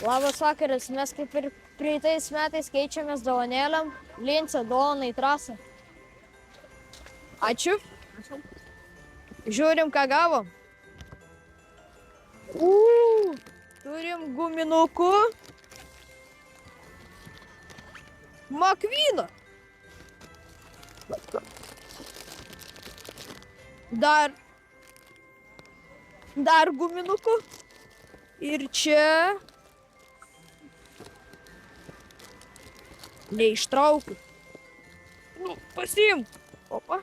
Labas vakaras, mes kaip ir praeitais metais keičiamės dovanėlėm. Lince, dovaną į trasą. Ačiū. Žiūrim, ką gavom. Turim guminukų. Makvyną. Dar guminukų. Ir čia neištraukiu. Pasiimk. Opa.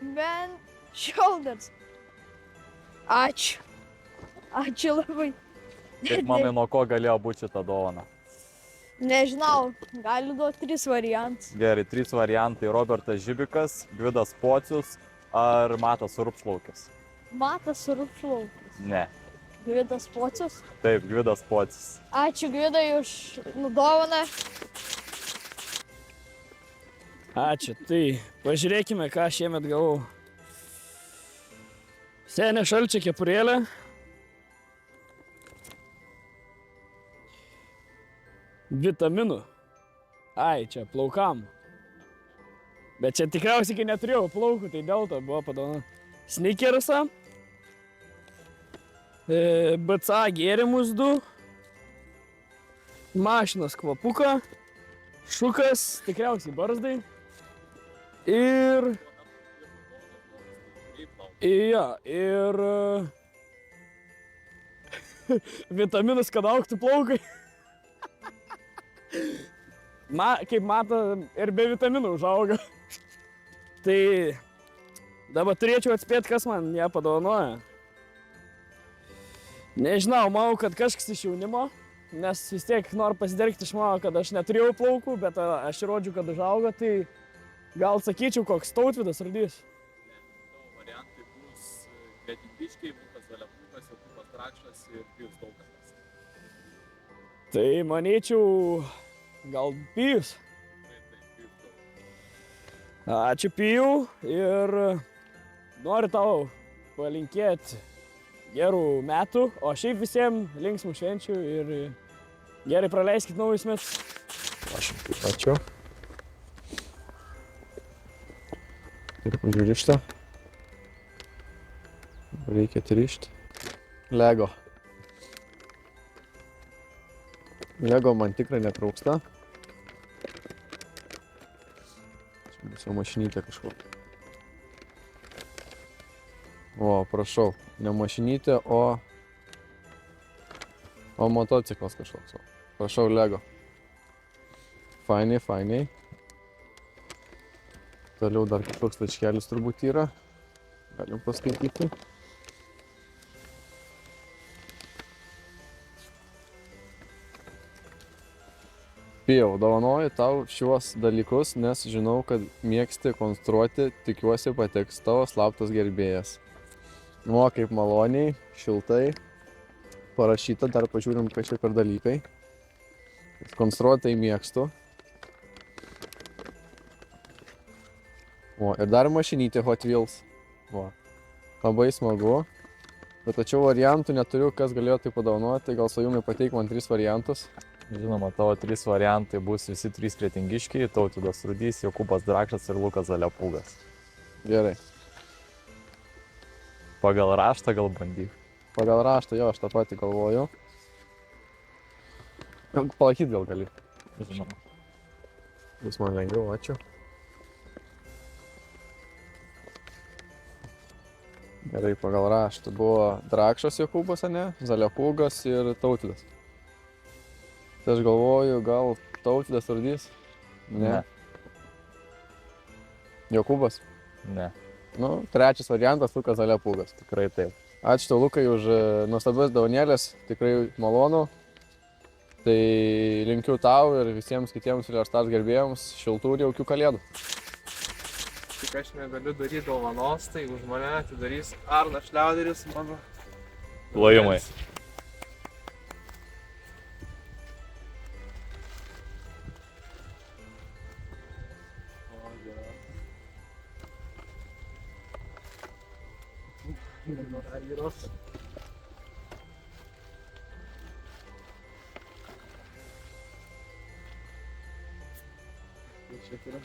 Man shoulders. Ačiū. Ačiū labai. Kaip manai, nuo ko galėjo būti šita dovana? Nežinau, gali duoti 3 variantus. Gerai, 3 variantai. Robertas Žibikas, Gvidas Pocius ar Matas Rupšlaukis? Matas Rupšlaukis. Ne. Gvidas Pocius. Taip, Gvidas Pocius. Ačiū Gvidai už dovaną. Ačiū. Tai pažiūrėkime, ką šiemet gavau. Senė šalčio kepurėlė. Vitaminų. Ai, čia plaukam. Bet čia tikriausiai, kai neturėjau plaukų, tai dėl to buvo padovana. Snickersą. BCA gėrimus 2. Mašinos kvapuką. Šukas, tikriausiai barzdai. Ir vitaminus, kad augtų plaukai. Kaip mato, ir be vitaminų užauga. Tai dabar turėčiau atspėti, kas man ją padovanoja. Nežinau, manau, kad kažkas iš jaunimo, nes vis tiek noriu pasidergti iš mano, kad aš neturėjau plaukų, bet aš įrodžiu, kad užauga, tai gal sakyčiau, koks Tautvydas Rudys. Tavo variantai bus Kretingiškiai, Lukas Zalepukas, Jokūbas Trakšas ir Pijus Daukantas. Tai manyčiau, gal Pijus. Ačiū Pijau ir noriu tau palinkėti gerų metų, o šiaip visiems linksmų švenčių ir gerai praleiskit naujus metus. Ačiū. Ir pažiūrė šitą. Reikia trišti. Lego. Lego man tikrai netrūksta. Čia bus jau mašinytė kažkokia. O, prašau, ne mašinytė, o motociklas kažkoks. Prašau, Lego. Fainiai. Toliau dar kažkoks laiškelis turbūt yra. Galim paskaityti. Pijau, dovanoju tau šiuos dalykus, nes žinau, kad mėgsti konstruoti, tikiuosi pateks tavo slaptas gerbėjas. O, kaip maloniai, šiltai parašyta, dar pažiūrim, kas čia per dalykai. Konstruotai mėgstu. O, ir dar mašinytė Hot Wheels. O, labai smagu. Bet tačiau variantų neturiu, kas galėjo tai padovanoti, gal Svajūnai pateik man 3 variantus. Žinoma, tavo 3 variantai bus visi 3 Kretingiškiai, Tautvydas Rudys, Jokūbas Trakšas ir Lukas Zalepukas. Gerai. Pagal raštą gal bandyk. Pagal raštą, jo, aš tą patį galvoju. Palaikyt gal gali. Žinoma. Bus man lengviau, ačiū. Gerai, pagal raštą buvo Trakšas Jokūbas, ne? Zalepukas ir Tautvydas. Tai aš galvoju, gal Tautvydas Rudys? Ne. Jokūbas? Ne. Nu, 3 variantas Lukas Zalepukas. Tikrai taip. Ačiū tau, Lukai, už nuostabias dovanėlės, tikrai malonu. Tai linkiu tau ir visiems kitiems Vilniaus Stars gerbėjams šiltų ir jaukių kalėdų. Tik aš negaliu daryti dovanos, tai už mane atidarys Arnas Šliauderis, mano. Plojimai. Vyros. Čia yra.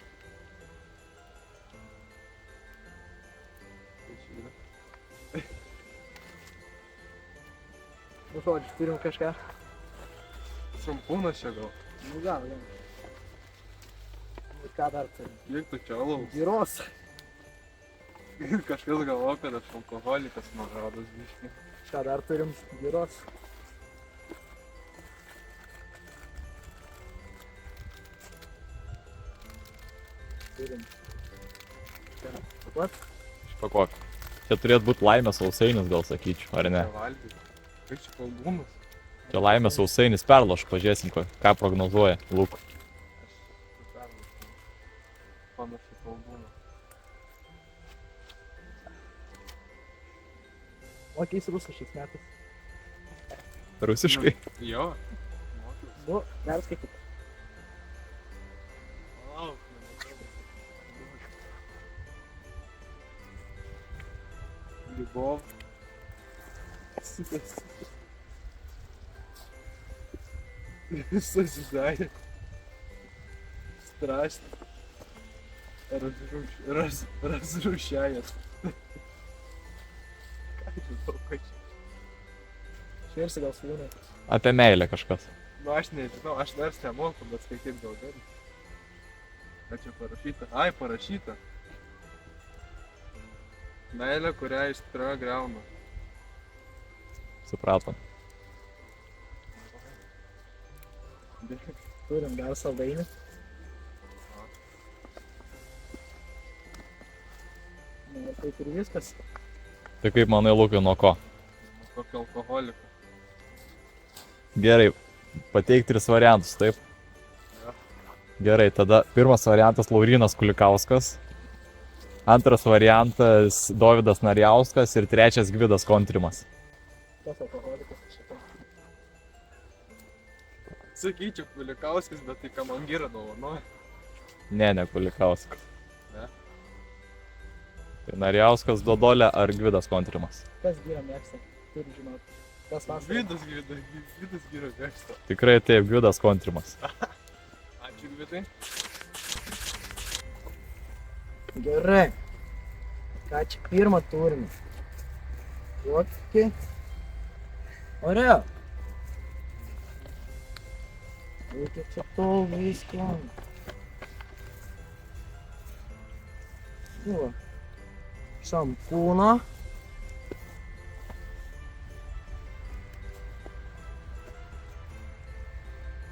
Nu, žodžiu, turim kažką. Šampūnas čia gal. Nu, gal. Nu, ką dar turim? Kiek tu čia alaus? Vyros. Kažkas galvo, kad aš alkoholikas, man rodos, biškai. Ką dar turim? Vyros. Turim. Ką? Pat? Išpakuok. Čia turėtų būti laimės sausainis, gal sakyčiau, ar ne? Nevalgyti. Kaip čia kalbūnas? Čia laimės sausainis, perlošk, pažiūrėsim, ką prognozuoja Luk. Panašu kalbūną. Mokeisi rusų šiais metais. Rusiškai. Jo. Mokiausi. Nu, perskaityk. Palauk, Любов. Созидание. Страсть. Разрушает. Ką žinau, ką čia? Švirsi gal svūnė. Apie meilę kažkas. Nu aš nežinau, aš nors nemoku, bet skaityt gal galiu. Ką čia parašyta? Ai, parašyta. Meilė, kurią aistra griauna. Supratom. Turim dar saldainį. Na, taip ir viskas. Tai kaip manai, Lukai, nuo ko? Kokio alkoholiko. Gerai, pateik 3 variantus, taip? Jo. Gerai, tada pirmas variantas Laurynas Kulikauskas, antras variantas Dovydas Narjauskas ir trečias Gvidas Kontrimas. Tas alkoholikas šitą. Sakyčiau, Kulikauskas, bet tai ką man gira dovanoja. Ne Kulikauskas. Ne? Tai Narjauskas, Dodolė ar Gvidas Kontrimas? Kas gyra mėgsta? Turi žinoti. Kas vasarą? Gvidas gira mėgsta. Tikrai taip, Gvidas Kontrimas. Ačiū, Gvidai. Gerai. Ką čia pirmą turime? Kokį? Oreo. Reikia čia to visko. Nu, šampūno.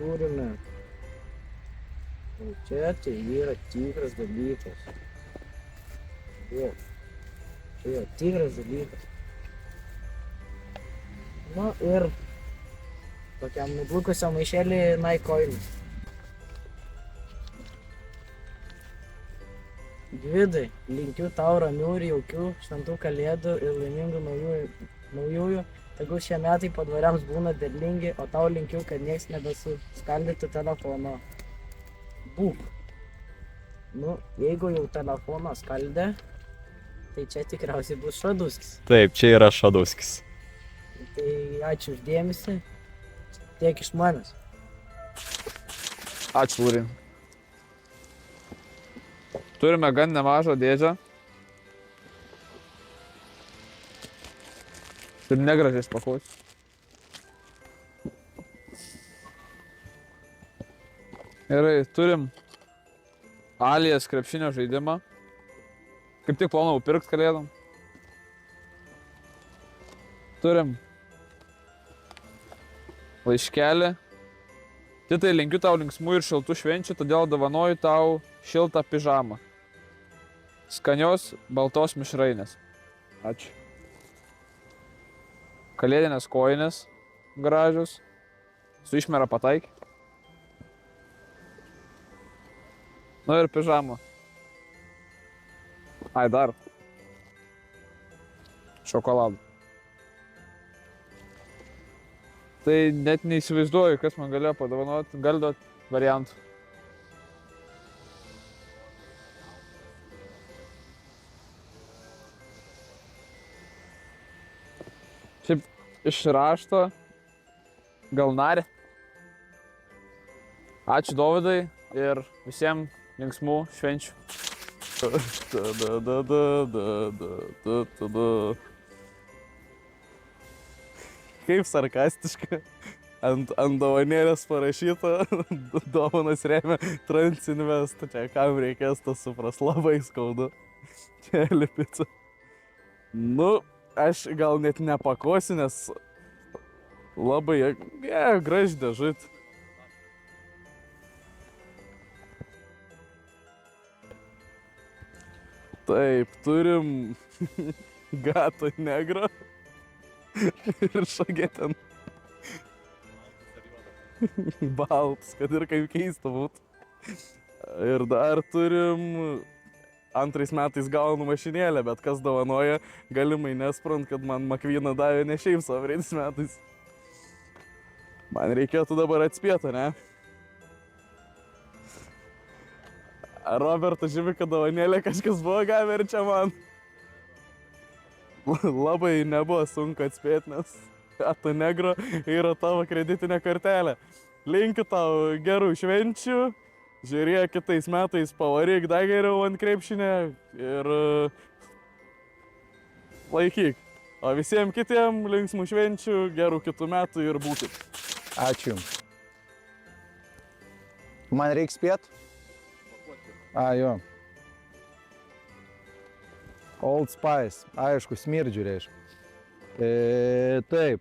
Turime. O čia tai yra tikras dalykas. Jau. Čia yra tikras dalykas. Nu ir tokiam nublukusiam maišelį naikoinis. Gvidai, linkiu tau ramių ir jaukių šventų kalėdų ir laimingų naujųjų. Tegul šie metai padvariams būna derlingi, o tau linkiu, kad nieks nebesuskaldytų telefono. Būk. Nu, jeigu jau telefoną skaldė, tai čia tikriausiai bus Šaduskis. Taip, čia yra Šaduskis. Tai ačiū uždėmesi. Tiek iš manęs. Ačiū, Lūri. Turime gan nemažą dėžę. Ir negražiai spakuoti. Gerai, turim Alijas krepšinio žaidimą. Kaip tik planavau pirkt kalėdom. Turim laiškelį. Titai, linkiu tau linksmų ir šiltų švenčių, todėl dovanoju tau šiltą pižamą. Skanios baltos mišrainės. Ačiū. Kalėdinės kojinės gražios. Su išmera pataikė. Nu ir pižama. Ai, dar. Šokoladu. Tai net neįsivaizduoju, kas man galėjo padovanoti. Gali duot variantų. iš rašto. Gal nari? Ačiū Dovydai ir visiems linksmų švenčių. Kaip sarkastiška. Ant dovanėlės parašyta, dovanas remia Transinvest. Čia kam reikės, tas supras, labai skaudu. Čia lipica. Nu, aš gal net nepakosiu, nes labai, graži dėžutė. Taip, turim gato negro ir šagė ten baltas, kad ir kaip keista būtų. Ir dar turim 2 metais gaunu mašinėlę, bet kas dovanoja, galimai nesprant, kad man McQueeną davė ne šiaip savo 2 metais. Man reikėtų dabar atspėti, ne? Roberto Živiko dovanėlė kažkas buvo gavę ir čia man. Labai nebuvo sunku atspėti, nes Gato Negro yra tavo kreditinė kortelė. Linkiu tau gerų švenčių, žiūrėk kitais metais, pavaryk dar geriau ant krepšinę ir laikyk. O visiems kitiems linksmų švenčių, gerų kitų metų ir būkit. Ačiū. Man reikia spėt? Jo. Old Spice, aišku, smirdžių reiškia. Taip.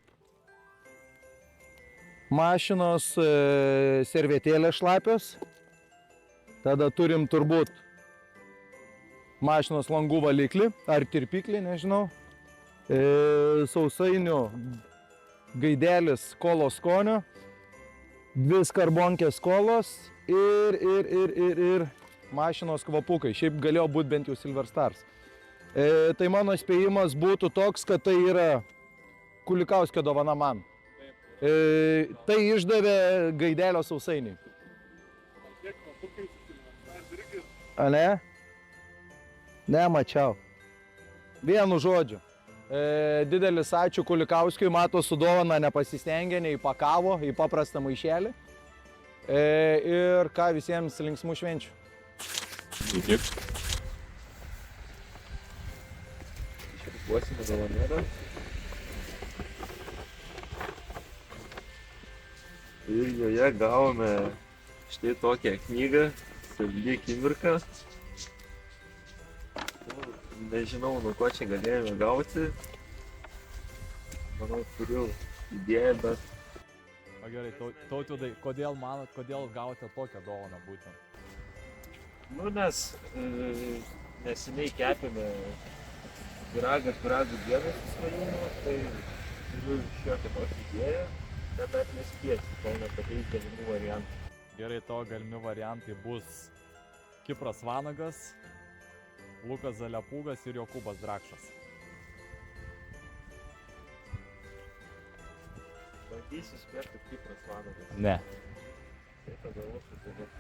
Mašinos servetėlės šlapios. Tada turim turbūt mašinos langų valiklį ar tirpiklį, nežinau. Sausainių gaidelis kolos skonio. 2 skarbonkės kolos ir mašinos kvapukai. Šiaip galėjo būti bent jau Silver Stars. Tai mano spėjimas būtų toks, kad tai yra Kulikauskio dovana man. Tai išdavė gaidelio sausainiai. A ne? Ne, mačiau. Vienu žodžiu. Didelis ačiū Kulikauskiui, mato su dovana nepasistengė, neįpakavo į paprastą maišelį. Ir ką, visiems linksmų švenčių. Iki. Išripuosime dovanėlę. Ir joje gavome štai tokią knygą, Saldi akimirka. Nežinau, nuo ko čia galėjome gauti. Manau, turiu idėją, bet... O gerai, Tautvydai, kodėl manot, kodėl gavote tokią dovaną būtent? Nu, nes neseniai kepėme pyragą dienos su svajūnu, tai turiu šiokią tokią idėją, bet dar nespėsiu, kol nepateiks galimų variantų. Gerai, tavo galimi variantai bus Kipras Vanagas, Lukas Zalepūgas ir Jokūbas Drakšas. Bandysiu spėti Kipras Vanagas. Ne. Tai tada Lukas Zalepūgas.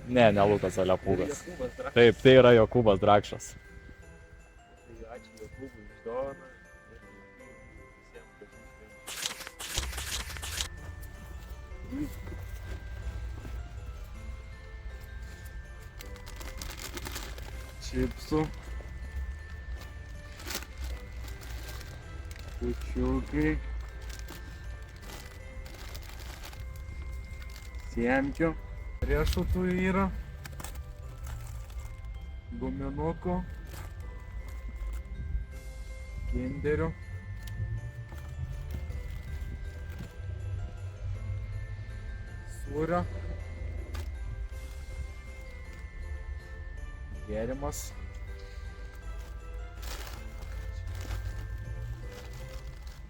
Ne, Lukas Zalepūgas. Ir Jokūbas Drakšas. Taip, tai yra Jokūbas Drakšas. Tai ačiū Jokūbui už dovaną ir visiems gražių švenčių. Čipsų. Kučiukai. Siemkių. Riešutų yra. Guminukų. Kinderių. Sūrio. Gėrimas.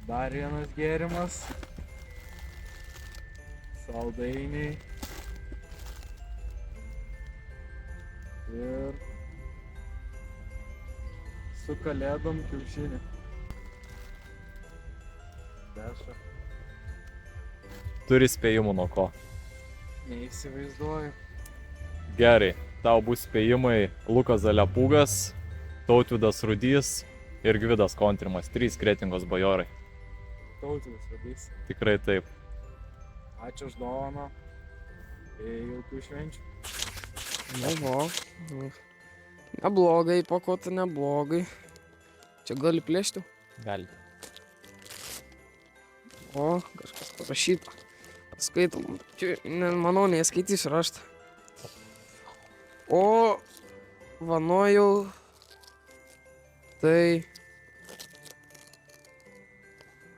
Dar vienas gėrimas. Saldainiai. Ir su kalėdom kiaušinį. Dešą. Turi spėjimų nuo ko? Neįsivaizduoju. Gerai, tau bus spėjimai Lukas Zalepūgas, Tautvydas Rudys ir Gvidas Kontrimas, 3 Kretingos bajorai. Tautvydas Rudys. Tikrai taip. Ačiū už dovaną. Jaukių švenčių. Nu, neblogai, pakuota neblogai. Čia gali plėšti. Galite. O, kažkas parašyta. Skaitom. Čia, manau, neskaitysiu raštą. O, vanojau. Tai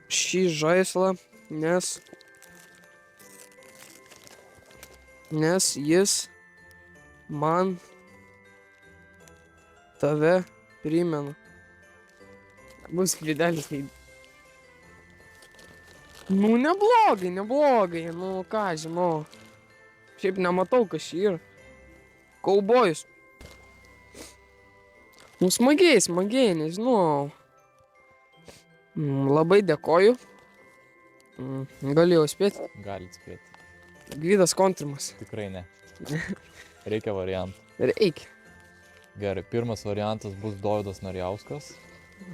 šį žaislą, nes jis man tave primena. Bus klidelis. Nu, neblogai, nu ką, žinau. Šiaip nematau, kas čia yra. Kaubojus. Nu, smagiai, nežinau. Labai dėkoju. Galėjau spėti. Galit spėti. Gvidas Kontrimas. Tikrai ne. Reikia variantų. Reikia. Gerai, pirmas variantas bus Dovydas Narjauskas,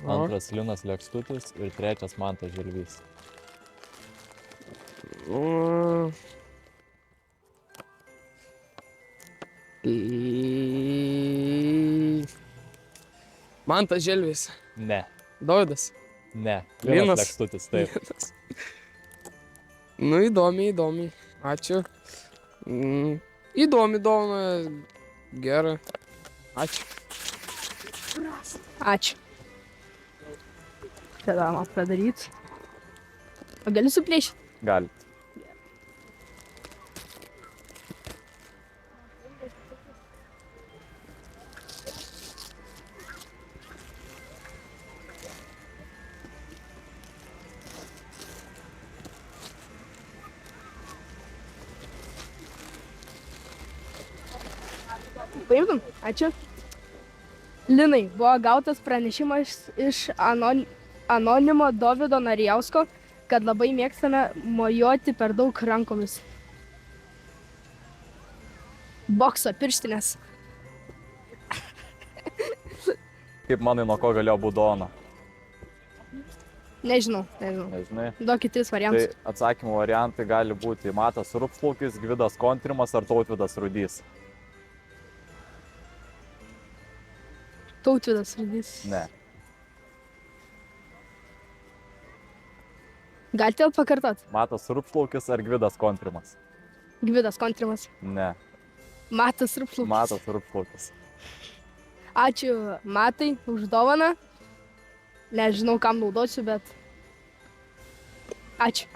antras Linas Lekstutis ir trečias Mantas Želvys. Mantas Želvys. Ne. Dovydas. Ne. Linas Lekstutis, taip. Nu, įdomiai. Ačiū. Įdomi dovana. Gerai. Ačiū. Ačiū. Tada man padaryti. O gali suplėšti? Galit. Paimtum? Ačiū. Linai, buvo gautas pranešimas iš anonimo Dovydo Narjausko, kad labai mėgstame mojuoti per daug rankomis. Bokso pirštinės. Kaip manai, nuo ko galėjo būti dovana? Nežinau. Nežinai. Duokit 3 Tai variantus. atsakymų variantai gali būti Matas Rupšlaukis, Gvidas Kontrimas ar Tautvydas Rudys. Tautvydas Rudys. Ne. Galite pakartot? Matas Rupšlaukis ar Gvidas Kontrimas. Gvidas Kontrimas. Ne. Matas Rupšlaukis. Matas Rupšlaukis. Ačiū Matai už dovaną. Nežinau, kam naudosiu, bet ačiū.